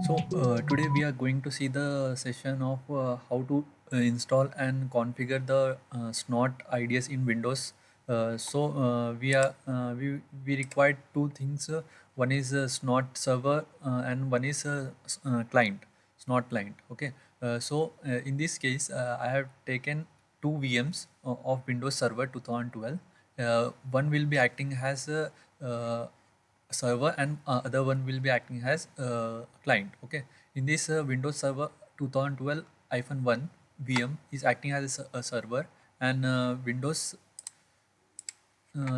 Today we are going to see the session of how to install and configure the Snort IDS in Windows. We require two things. One is Snort server and one is client, Snort client. Okay. In this case, I have taken two VMs of Windows Server 2012. One will be acting as a server and other one will be acting as client. Okay, in this Windows Server 2012-1 VM is acting as a server, and Windows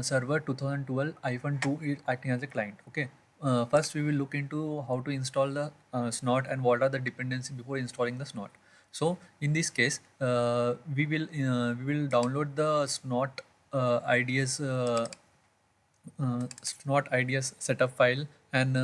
Server 2012-2 is acting as a client. Okay, first we will look into how to install the Snort and what are the dependencies before installing the Snort. So in this case, we will download the Snort IDS Snort IDS setup file and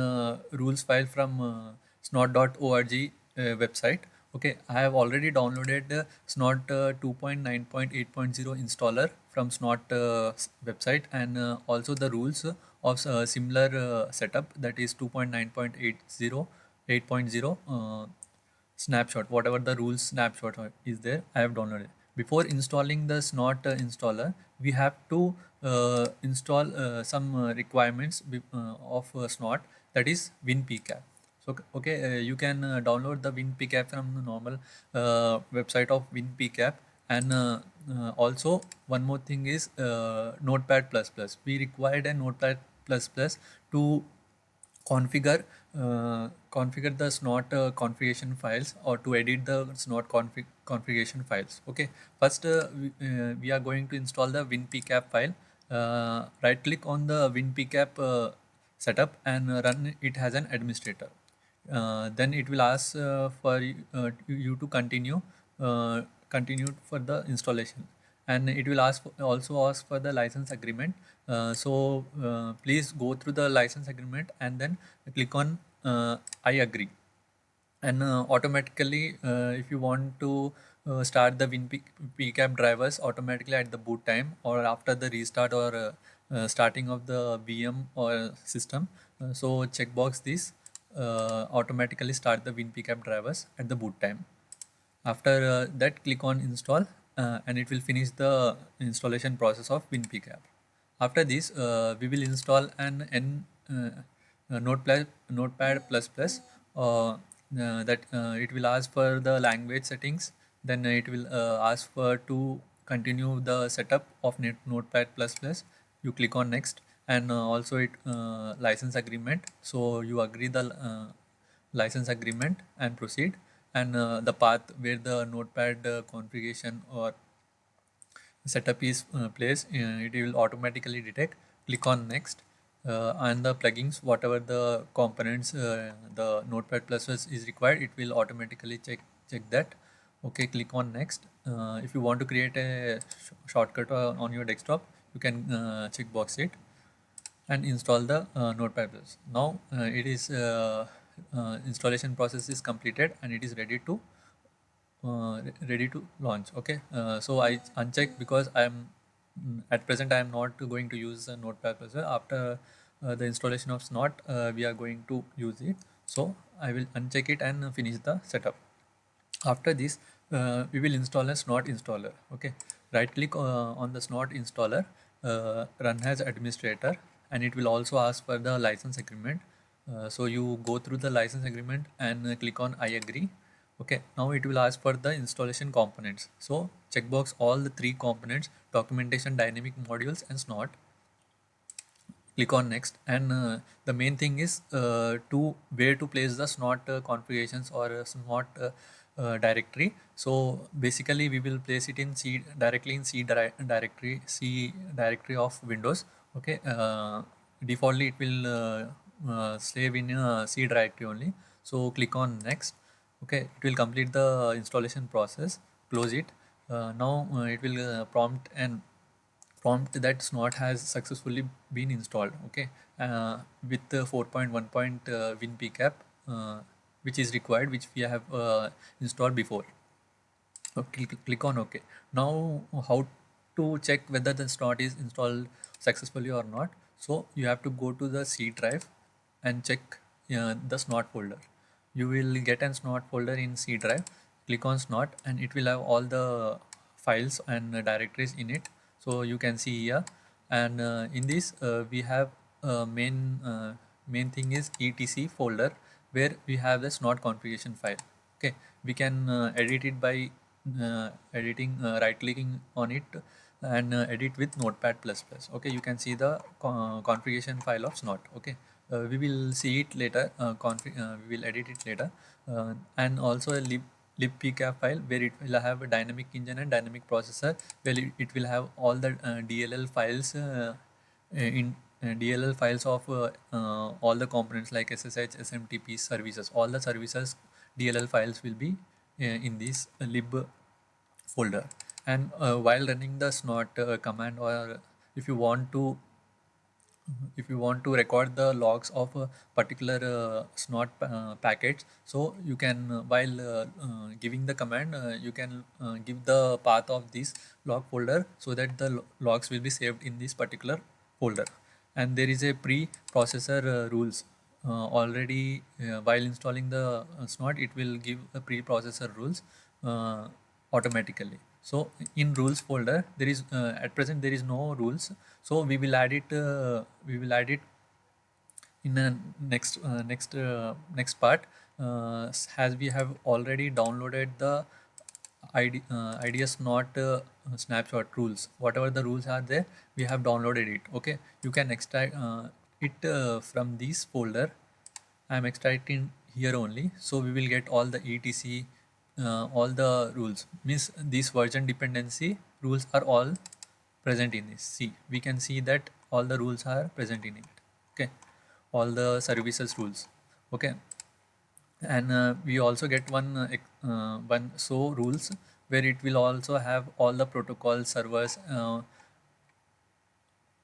rules file from snort.org website. Okay, I have already downloaded Snort 2.9.8.0 installer from Snort website, and also the rules of similar setup, that is 2.9.80 8.0 snapshot, whatever the rules snapshot is there, I have downloaded. Before installing the Snort installer, we have to install some requirements of Snort, that is WinPCAP. So okay, you can download the WinPCAP from the normal website of WinPCAP. And also one more thing is Notepad++. We required a Notepad++ to configure the Snort configuration files, or to edit the Snort configuration files. Okay, first we are going to install the WinPCAP file. Right click on the WinPCAP setup and run it as an administrator. Then it will ask for you to continue for the installation, and it will also ask for the license agreement. Please go through the license agreement and then click on I agree. And automatically, if you want to start the WinPCAP drivers automatically at the boot time or after the restart or starting of the VM or system, so checkbox this, automatically start the WinPCAP drivers at the boot time. After that, click on install, and it will finish the installation process of WinPCAP. After this, we will install Notepad++. That it will ask for the language settings. Then it will ask for to continue the setup of Notepad++. You click on next, and also it license agreement. So you agree the license agreement and proceed. And the path where the Notepad configuration or setup is placed, it will automatically detect. Click on next, and the plugins, whatever the components the Notepad++ is required, it will automatically check that. Okay, click on next. If you want to create a shortcut on your desktop, you can checkbox it and install the Notepad++. Now it is installation process is completed and it is ready to launch. Okay, so I uncheck because at present I am not going to use Notepad++. After the installation of Snort, we are going to use it, so I will uncheck it and finish the setup. After this, we will install a Snort installer. Okay, right click on the Snort installer, run as administrator, and it will also ask for the license agreement. So you go through the license agreement and click on I agree. Okay, now it will ask for the installation components. So checkbox all the three components: documentation, dynamic modules, and Snort. Click on next, and the main thing is to where to place the Snort configurations or Snort directory. So basically we will place it in C directly in C directory of Windows. Okay, defaultly it will save in C directory only. So click on next. Okay, it will complete the installation process. Close it. Now it will prompt that Snort has successfully been installed. Okay, with the 4.1 WinPCAP, which is required, which we have installed before. Okay, click on OK. Now how to check whether the Snort is installed successfully or not? So you have to go to the C drive and check the Snort folder. you will get an snot folder in C drive. Click on snot and it will have all the files and directories in it. So you can see here, and in this we have main thing is etc folder, where we have the snot configuration file. Okay, we can edit it by editing, right clicking on it, and edit with notepad plus plus. Okay, you can see the configuration file of snot. Okay, we will see it later, we will edit it later, and also a libpcap file where it will have a dynamic engine and dynamic processor, where it will have all the DLL files, in DLL files of all the components like SSH, SMTP services. All the services DLL files will be in this lib folder. And while running the snot command, or if you want to record the logs of a particular snot packets, so you can while giving the command, you can give the path of this log folder, so that the logs will be saved in this particular folder. And there is a pre-processor rules already, while installing the snot, it will give a pre-processor rules automatically. So in rules folder, there is at present there is no rules, so we will add it, in the next part, as we have already downloaded the IDS not snapshot rules. Whatever the rules are there, we have downloaded it. Okay, you can extract it from this folder. I am extracting here only, so we will get all the etc, all the rules, means these version dependency rules are all present in this. See, we can see that all the rules are present in it. Okay, all the services rules. Okay, and we also get one so rules, where it will also have all the protocol servers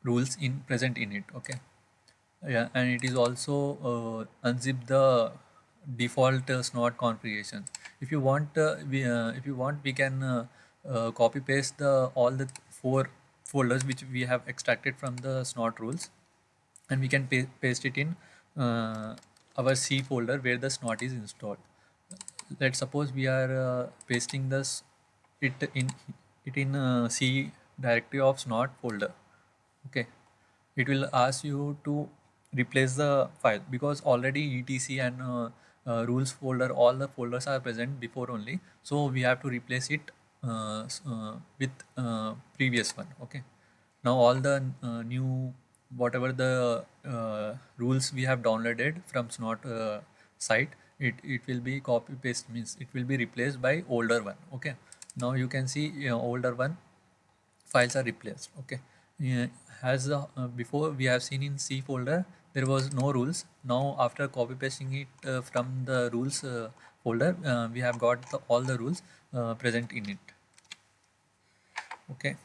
rules in present in it. Okay, yeah, and it is also unzip the default snot configuration. If you want, we can copy paste the all the four folders which we have extracted from the snot rules, and we can paste it in our C folder where the snot is installed. Let's suppose we are pasting this it in C directory of snot folder. Okay, it will ask you to replace the file, because already etc and rules folder, all the folders are present before only, so we have to replace it with previous one. Okay, now all the new, whatever the rules we have downloaded from snot site, it will be copy paste, means it will be replaced by older one. Okay, now you can see older one files are replaced. Okay, yeah, as before we have seen in C folder there was no rules. Now after copy pasting it from the rules folder, we have got all the rules present in it. Okay,